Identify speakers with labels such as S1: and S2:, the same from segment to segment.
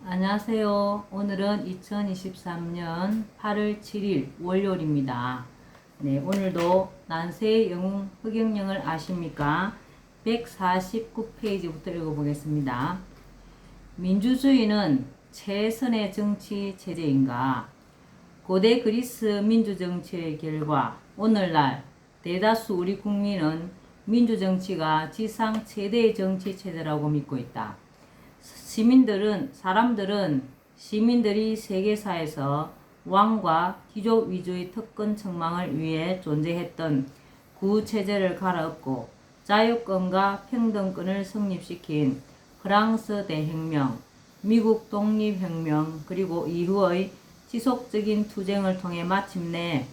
S1: 안녕하세요. 오늘은 2023년 8월 7일 월요일입니다. 네, 오늘도 난세의 영웅 흑영령을 아십니까? 149페이지부터 읽어보겠습니다. 민주주의는 최선의 정치 체제인가? 고대 그리스 민주정치의 결과 오늘날 대다수 우리 국민은 민주정치가 지상 최대의 정치 체제라고 믿고 있다. 시민들이 세계사에서 왕과 귀족 위주의 특권 책망을 위해 존재했던 구체제를 갈아엎고 자유권과 평등권을 성립시킨 프랑스 대혁명, 미국 독립혁명, 그리고 이후의 지속적인 투쟁을 통해 마침내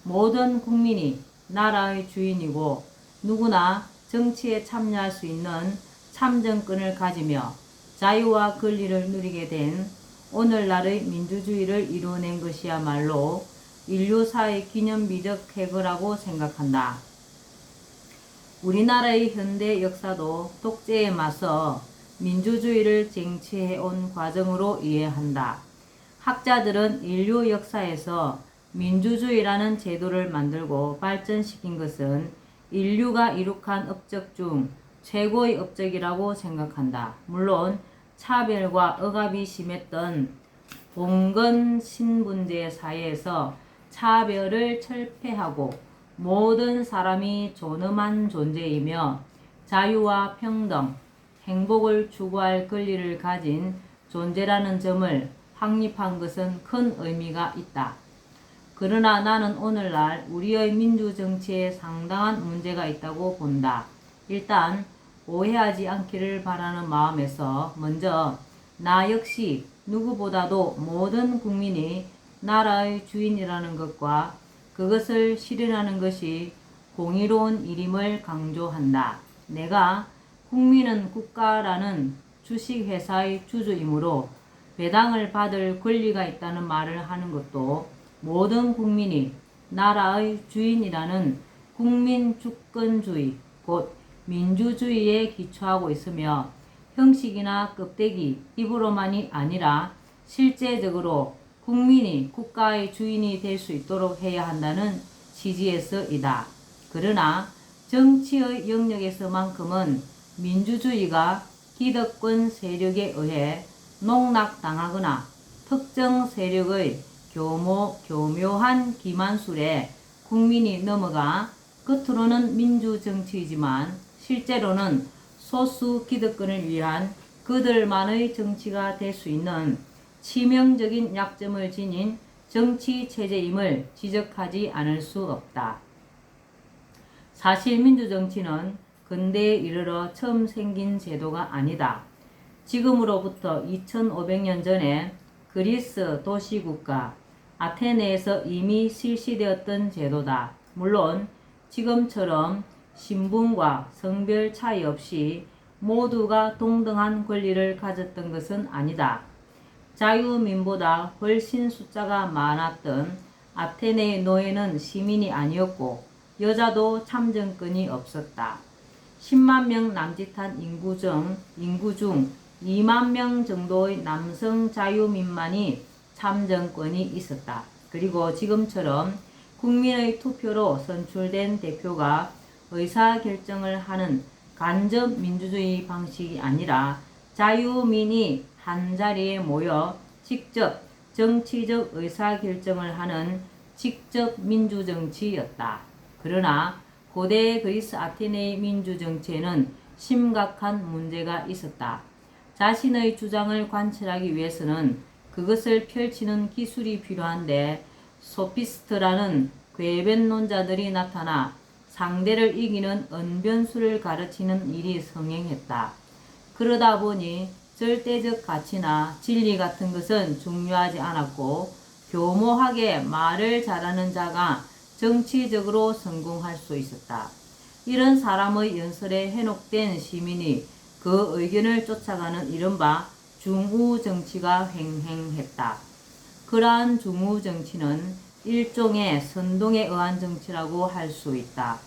S1: 모든 국민이 나라의 주인이고 누구나 정치에 참여할 수 있는 참정권을 가지며 자유와 권리를 누리게 된 오늘날의 민주주의를 이루어낸 것이야말로 인류사의 기념비적 쾌거라고 생각한다. 우리나라의 현대 역사도 독재에 맞서 민주주의를 쟁취해온 과정으로 이해한다. 학자들은 인류 역사에서 민주주의라는 제도를 만들고 발전시킨 것은 인류가 이룩한 업적 중 최고의 업적이라고 생각한다. 물론 차별과 억압이 심했던 봉건 신분제 사회에서 차별을 철폐하고 모든 사람이 존엄한 존재이며 자유와 평등, 행복을 추구할 권리를 가진 존재라는 점을 확립한 것은 큰 의미가 있다. 그러나 나는 오늘날 우리의 민주정치에 상당한 문제가 있다고 본다. 일단 오해하지 않기를 바라는 마음에서 먼저 나 역시 누구보다도 모든 국민이 나라의 주인이라는 것과 그것을 실현하는 것이 공의로운 일임을 강조한다. 내가 국민은 국가라는 주식회사의 주주이므로 배당을 받을 권리가 있다는 말을 하는 것도 모든 국민이 나라의 주인이라는 국민주권주의, 곧 민주주의에 기초하고 있으며 형식이나 껍데기, 입으로만이 아니라 실제적으로 국민이 국가의 주인이 될 수 있도록 해야 한다는 취지에서이다. 그러나 정치의 영역에서만큼은 민주주의가 기득권 세력에 의해 농락당하거나 특정 세력의 교묘한 기만술에 국민이 넘어가 겉으로는 민주정치이지만 실제로는 소수 기득권을 위한 그들만의 정치가 될 수 있는 치명적인 약점을 지닌 정치 체제임을 지적하지 않을 수 없다. 사실 민주정치는 근대에 이르러 처음 생긴 제도가 아니다. 지금으로부터 2500년 전에 그리스 도시국가 아테네에서 이미 실시되었던 제도다. 물론 지금처럼 신분과 성별 차이 없이 모두가 동등한 권리를 가졌던 것은 아니다. 자유민보다 훨씬 숫자가 많았던 아테네의 노예는 시민이 아니었고 여자도 참정권이 없었다. 10만 명 남짓한 인구 중 2만 명 정도의 남성 자유민만이 참정권이 있었다. 그리고 지금처럼 국민의 투표로 선출된 대표가 의사결정을 하는 간접 민주주의 방식이 아니라 자유민이 한자리에 모여 직접 정치적 의사결정을 하는 직접 민주정치였다. 그러나 고대 그리스 아테네의 민주정치에는 심각한 문제가 있었다. 자신의 주장을 관철하기 위해서는 그것을 펼치는 기술이 필요한데 소피스트라는 궤변론자들이 나타나 상대를 이기는 언변술을 가르치는 일이 성행했다. 그러다 보니 절대적 가치나 진리 같은 것은 중요하지 않았고 교모하게 말을 잘하는 자가 정치적으로 성공할 수 있었다. 이런 사람의 연설에 현혹된 시민이 그 의견을 쫓아가는 이른바 중우정치가 횡행했다. 그러한 중우정치는 일종의 선동에 의한 정치라고 할 수 있다.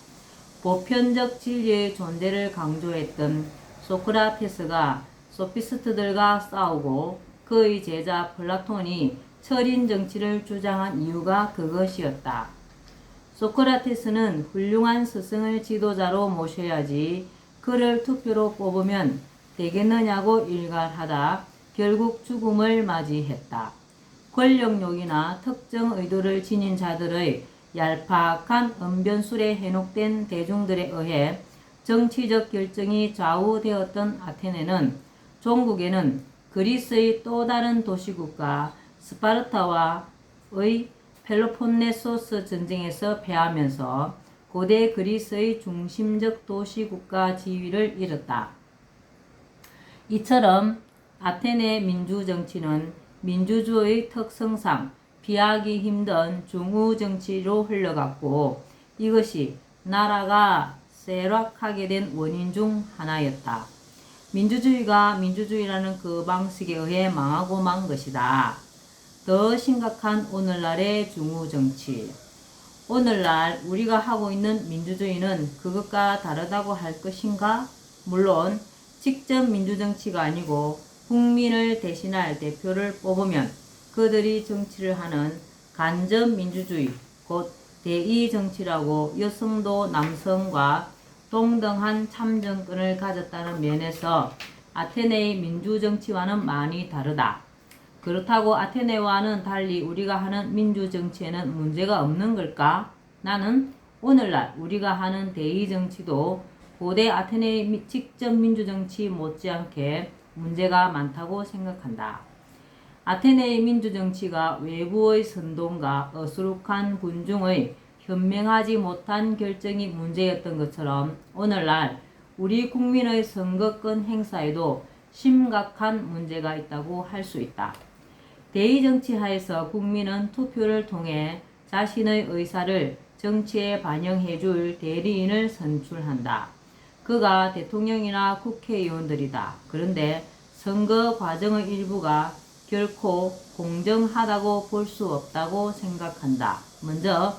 S1: 보편적 진리의 존재를 강조했던 소크라테스가 소피스트들과 싸우고 그 그의 제자 플라톤이 철인 정치를 주장한 이유가 그것이었다. 소크라테스는 훌륭한 스승을 지도자로 모셔야지 그를 투표로 뽑으면 되겠느냐고 일갈하다 결국 죽음을 맞이했다. 권력욕이나 특정 의도를 지닌 자들의 얄팍한 언변술에 현혹된 대중들에 의해 정치적 결정이 좌우되었던 아테네는 종국에는 그리스의 또 다른 도시국가 스파르타와의 펠로폰네소스 전쟁에서 패하면서 고대 그리스의 중심적 도시국가 지위를 잃었다. 이처럼 아테네 민주정치는 민주주의 특성상 피하기 힘든 중우정치로 흘러갔고 이것이 나라가 쇠락하게 된 원인 중 하나였다. 민주주의가 민주주의라는 그 방식에 의해 망하고 만 것이다. 더 심각한 오늘날의 중우정치. 오늘날 우리가 하고 있는 민주주의는 그것과 다르다고 할 것인가? 물론 직접 민주정치가 아니고 국민을 대신할 대표를 뽑으면 그들이 정치를 하는 간접 민주주의, 곧 대의정치라고 여성도 남성과 동등한 참정권을 가졌다는 면에서 아테네의 민주정치와는 많이 다르다. 그렇다고 아테네와는 달리 우리가 하는 민주정치에는 문제가 없는 걸까? 나는 오늘날 우리가 하는 대의정치도 고대 아테네의 직접 민주정치 못지않게 문제가 많다고 생각한다. 아테네의 민주정치가 외부의 선동과 어수룩한 군중의 현명하지 못한 결정이 문제였던 것처럼 오늘날 우리 국민의 선거권 행사에도 심각한 문제가 있다고 할 수 있다. 대의정치 하에서 국민은 투표를 통해 자신의 의사를 정치에 반영해 줄 대리인을 선출한다. 그가 대통령이나 국회의원들이다. 그런데 선거 과정의 일부가 결코 공정하다고 볼 수 없다고 생각한다. 먼저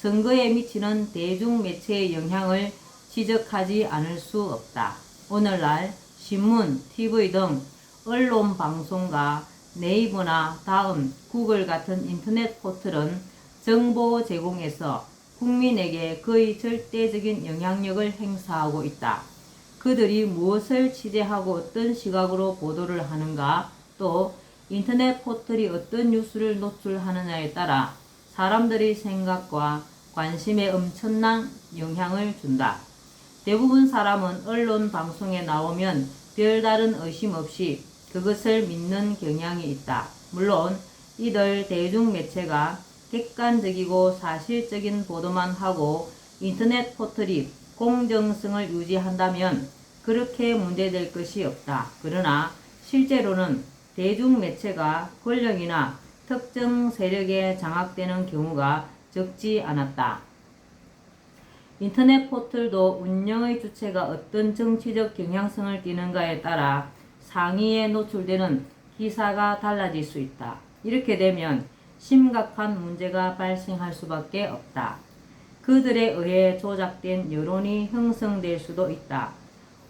S1: 선거에 미치는 대중매체의 영향을 지적하지 않을 수 없다. 오늘날 신문, TV 등 언론 방송과 네이버나 다음, 구글 같은 인터넷 포털은 정보 제공에서 국민에게 거의 절대적인 영향력을 행사하고 있다. 그들이 무엇을 취재하고 어떤 시각으로 보도를 하는가, 또 인터넷 포털이 어떤 뉴스를 노출하느냐에 따라 사람들의 생각과 관심에 엄청난 영향을 준다. 대부분 사람은 언론 방송에 나오면 별다른 의심 없이 그것을 믿는 경향이 있다. 물론 이들 대중매체가 객관적이고 사실적인 보도만 하고 인터넷 포털이 공정성을 유지한다면 그렇게 문제될 것이 없다. 그러나 실제로는 대중매체가 권력이나 특정 세력에 장악되는 경우가 적지 않았다. 인터넷 포털도 운영의 주체가 어떤 정치적 경향성을 띠는가에 따라 상위에 노출되는 기사가 달라질 수 있다. 이렇게 되면 심각한 문제가 발생할 수밖에 없다. 그들에 의해 조작된 여론이 형성될 수도 있다.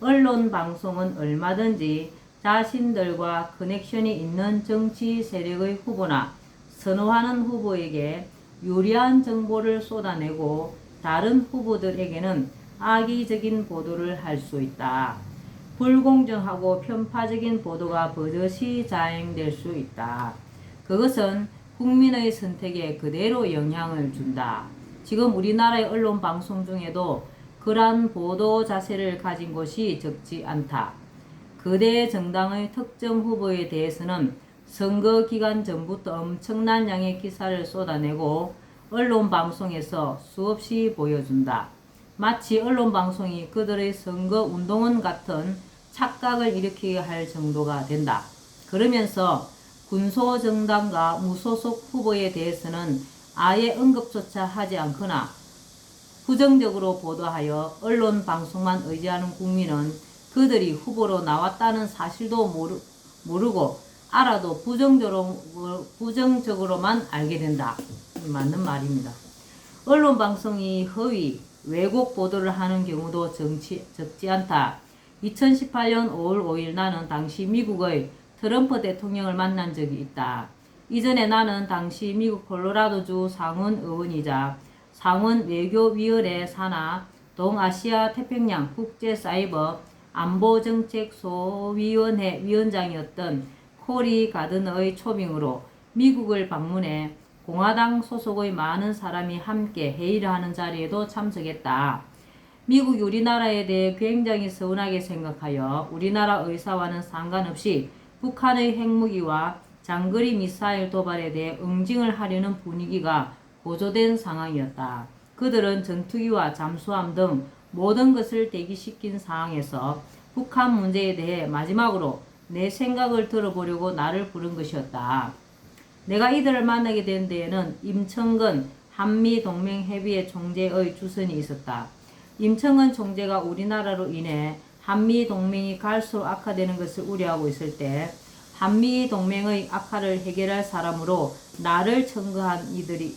S1: 언론 방송은 얼마든지 자신들과 커넥션이 있는 정치 세력의 후보나 선호하는 후보에게 유리한 정보를 쏟아내고 다른 후보들에게는 악의적인 보도를 할 수 있다. 불공정하고 편파적인 보도가 버젓이 자행될 수 있다. 그것은 국민의 선택에 그대로 영향을 준다. 지금 우리나라의 언론 방송 중에도 그러한 보도 자세를 가진 곳이 적지 않다. 거대 정당의 특정 후보에 대해서는 선거 기간 전부터 엄청난 양의 기사를 쏟아내고 언론 방송에서 수없이 보여준다. 마치 언론 방송이 그들의 선거 운동원 같은 착각을 일으키게 할 정도가 된다. 그러면서 군소정당과 무소속 후보에 대해서는 아예 언급조차 하지 않거나 부정적으로 보도하여 언론 방송만 의지하는 국민은 그들이 후보로 나왔다는 사실도 모르고 알아도 부정적으로만 알게 된다. 맞는 말입니다. 언론 방송이 허위, 왜곡 보도를 하는 경우도 적지 않다. 2018년 5월 5일 나는 당시 미국의 트럼프 대통령을 만난 적이 있다. 이전에 나는 당시 미국 콜로라도주 상원 의원이자 상원 외교위원회 산하 동아시아 태평양 국제사이버 안보정책소위원회 위원장이었던 코리 가드너의 초빙으로 미국을 방문해 공화당 소속의 많은 사람이 함께 회의를 하는 자리에도 참석했다. 미국이 우리나라에 대해 굉장히 서운하게 생각하여 우리나라 의사와는 상관없이 북한의 핵무기와 장거리 미사일 도발에 대해 응징을 하려는 분위기가 고조된 상황이었다. 그들은 전투기와 잠수함 등 모든 것을 대기시킨 상황에서 북한 문제에 대해 마지막으로 내 생각을 들어보려고 나를 부른 것이었다. 내가 이들을 만나게 된 데에는 임청근 한미동맹협의회 총재의 주선이 있었다. 임청근 총재가 우리나라로 인해 한미동맹이 갈수록 악화되는 것을 우려하고 있을 때 한미동맹의 악화를 해결할 사람으로 나를 청구한 이들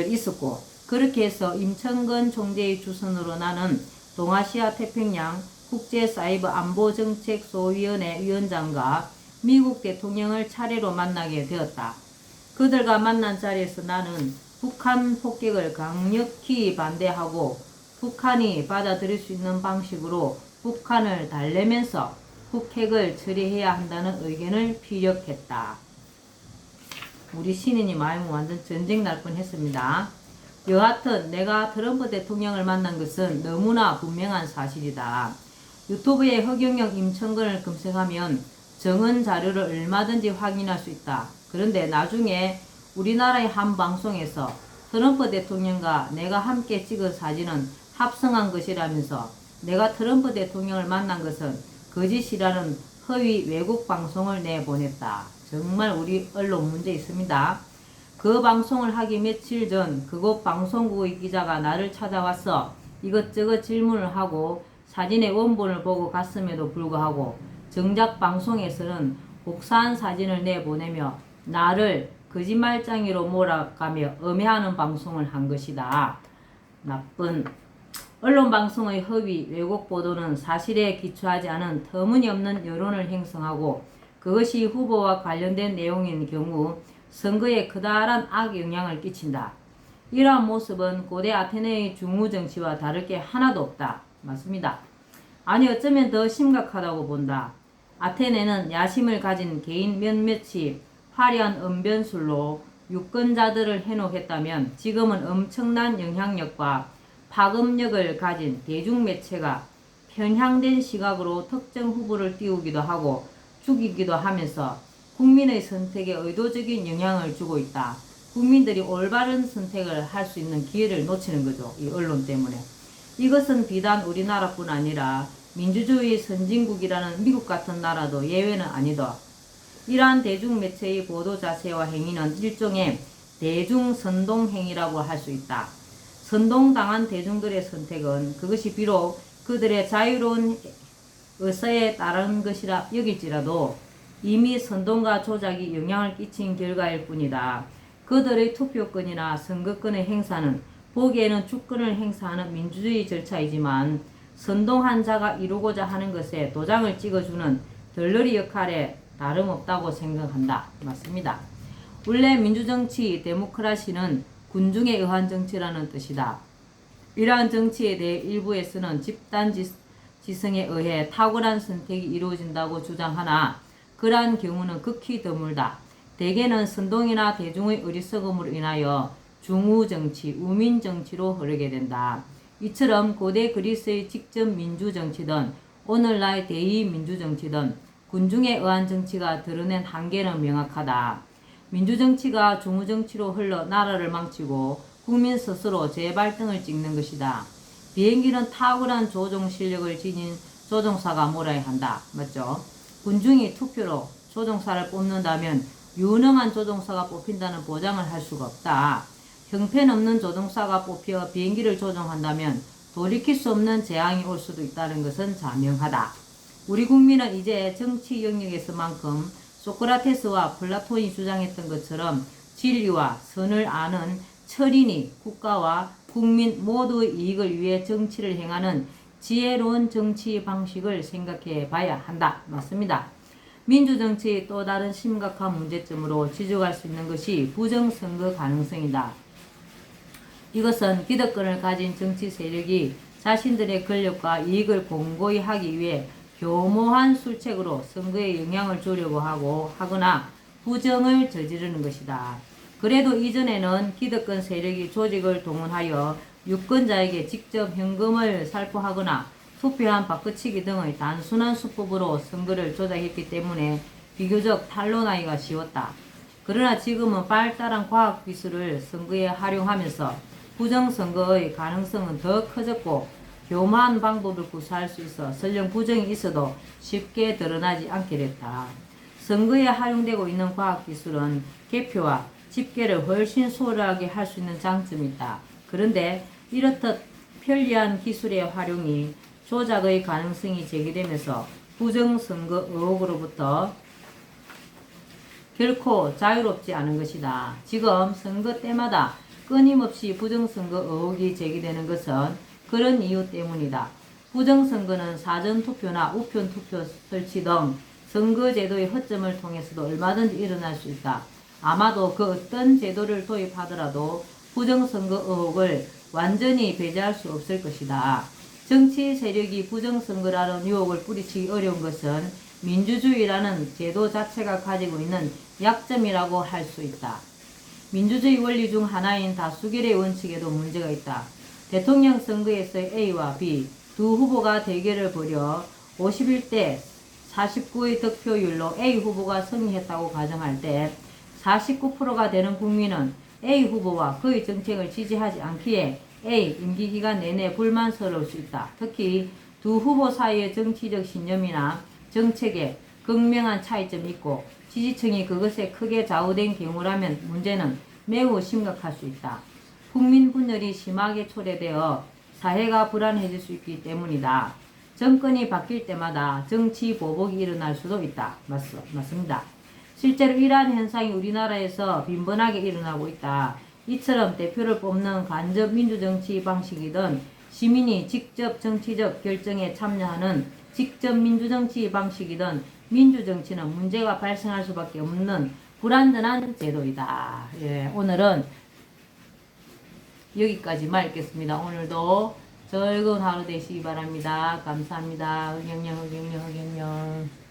S1: 있었고, 그렇게 해서 임청근 총재의 주선으로 나는 동아시아 태평양 국제사이버안보정책소위원회 위원장과 미국 대통령을 차례로 만나게 되었다. 그들과 만난 자리에서 나는 북한 폭격을 강력히 반대하고 북한이 받아들일 수 있는 방식으로 북한을 달래면서 북핵을 처리해야 한다는 의견을 피력했다. 우리 신인이 마음은 완전 전쟁 날 뻔했습니다. 여하튼 내가 트럼프 대통령을 만난 것은 너무나 분명한 사실이다. 유튜브에 허경영 임청근을 검색하면 정은 자료를 얼마든지 확인할 수 있다. 그런데 나중에 우리나라의 한 방송에서 트럼프 대통령과 내가 함께 찍은 사진은 합성한 것이라면서 내가 트럼프 대통령을 만난 것은 거짓이라는 허위 외국 방송을 내보냈다. 정말 우리 언론 문제 있습니다. 그 방송을 하기 며칠 전 그곳 방송국의 기자가 나를 찾아와서 이것저것 질문을 하고 사진의 원본을 보고 갔음에도 불구하고 정작 방송에서는 복사한 사진을 내보내며 나를 거짓말장이로 몰아가며 음해하는 방송을 한 것이다. 나쁜 언론 방송의 허위 왜곡 보도는 사실에 기초하지 않은 터무니없는 여론을 형성하고 그것이 후보와 관련된 내용인 경우 선거에 커다란 악영향을 끼친다. 이러한 모습은 고대 아테네의 중후 정치와 다를 게 하나도 없다. 맞습니다. 아니 어쩌면 더 심각하다고 본다. 아테네는 야심을 가진 개인 몇몇이 화려한 언변술로 유권자들을 해놓겠다면 지금은 엄청난 영향력과 파급력을 가진 대중매체가 편향된 시각으로 특정 후보를 띄우기도 하고 죽이기도 하면서 국민의 선택에 의도적인 영향을 주고 있다. 국민들이 올바른 선택을 할 수 있는 기회를 놓치는 거죠. 이 언론 때문에. 이것은 비단 우리나라뿐 아니라 민주주의 선진국이라는 미국 같은 나라도 예외는 아니다. 이러한 대중매체의 보도 자세와 행위는 일종의 대중선동행위라고 할 수 있다. 선동당한 대중들의 선택은 그것이 비록 그들의 자유로운 의사에 따른 것이라 여길지라도 이미 선동과 조작이 영향을 끼친 결과일 뿐이다. 그들의 투표권이나 선거권의 행사는 보기에는 주권을 행사하는 민주주의 절차이지만 선동한 자가 이루고자 하는 것에 도장을 찍어주는 덜러리 역할에 다름없다고 생각한다. 맞습니다. 원래 민주정치, 데모크라시는 군중에 의한 정치라는 뜻이다. 이러한 정치에 대해 일부에서는 집단지성에 의해 탁월한 선택이 이루어진다고 주장하나 그러한 경우는 극히 드물다. 대개는 선동이나 대중의 어리석음으로 인하여 중우정치, 우민정치로 흐르게 된다. 이처럼 고대 그리스의 직접 민주정치든 오늘날 대의민주정치든 군중에 의한 정치가 드러낸 한계는 명확하다. 민주정치가 중우정치로 흘러 나라를 망치고 국민 스스로 재발등을 찍는 것이다. 비행기는 탁월한 조종 실력을 지닌 조종사가 몰아야 한다. 맞죠? 군중이 투표로 조종사를 뽑는다면 유능한 조종사가 뽑힌다는 보장을 할 수가 없다. 형편없는 조종사가 뽑혀 비행기를 조종한다면 돌이킬 수 없는 재앙이 올 수도 있다는 것은 자명하다. 우리 국민은 이제 정치 영역에서만큼 소크라테스와 플라톤이 주장했던 것처럼 진리와 선을 아는 철인이 국가와 국민 모두의 이익을 위해 정치를 행하는 지혜로운 정치 방식을 생각해 봐야 한다. 맞습니다. 민주정치의 또 다른 심각한 문제점으로 지적할 수 있는 것이 부정선거 가능성이다. 이것은 기득권을 가진 정치 세력이 자신들의 권력과 이익을 공고히 하기 위해 교모한 술책으로 선거에 영향을 주려고 하거나 부정을 저지르는 것이다. 그래도 이전에는 기득권 세력이 조직을 동원하여 유권자에게 직접 현금을 살포하거나 투표한 바꾸치기 등의 단순한 수법으로 선거를 조작했기 때문에 비교적 탄로나기가 쉬웠다. 그러나 지금은 발달한 과학기술을 선거에 활용하면서 부정선거의 가능성은 더 커졌고 교묘한 방법을 구사할 수 있어 설령 부정이 있어도 쉽게 드러나지 않게 됐다. 선거에 활용되고 있는 과학기술은 개표와 집계를 훨씬 수월하게 할 수 있는 장점이 있다. 그런데 이렇듯 편리한 기술의 활용이 조작의 가능성이 제기되면서 부정선거 의혹으로부터 결코 자유롭지 않은 것이다. 지금 선거 때마다 끊임없이 부정선거 의혹이 제기되는 것은 그런 이유 때문이다. 부정선거는 사전투표나 우편투표 설치 등 선거제도의 허점을 통해서도 얼마든지 일어날 수 있다. 아마도 그 어떤 제도를 도입하더라도 부정선거 의혹을 완전히 배제할 수 없을 것이다. 정치 세력이 부정선거라는 유혹을 뿌리치기 어려운 것은 민주주의라는 제도 자체가 가지고 있는 약점이라고 할 수 있다. 민주주의 원리 중 하나인 다수결의 원칙에도 문제가 있다. 대통령 선거에서의 A와 B 두 후보가 대결을 벌여 51대 49의 득표율로 A 후보가 승리했다고 가정할 때 49%가 되는 국민은 A 후보와 그의 정책을 지지하지 않기에 A 임기기간 내내 불만스러울 수 있다. 특히 두 후보 사이의 정치적 신념이나 정책에 극명한 차이점이 있고 지지층이 그것에 크게 좌우된 경우라면 문제는 매우 심각할 수 있다. 국민 분열이 심하게 초래되어 사회가 불안해질 수 있기 때문이다. 정권이 바뀔 때마다 정치 보복이 일어날 수도 있다. 맞습니다. 실제로 이러한 현상이 우리나라에서 빈번하게 일어나고 있다. 이처럼 대표를 뽑는 간접 민주정치 방식이든 시민이 직접 정치적 결정에 참여하는 직접 민주정치 방식이든 민주정치는 문제가 발생할 수밖에 없는 불완전한 제도이다. 예, 오늘은 여기까지만 읽겠습니다. 오늘도 즐거운 하루 되시기 바랍니다. 감사합니다. 흑영영.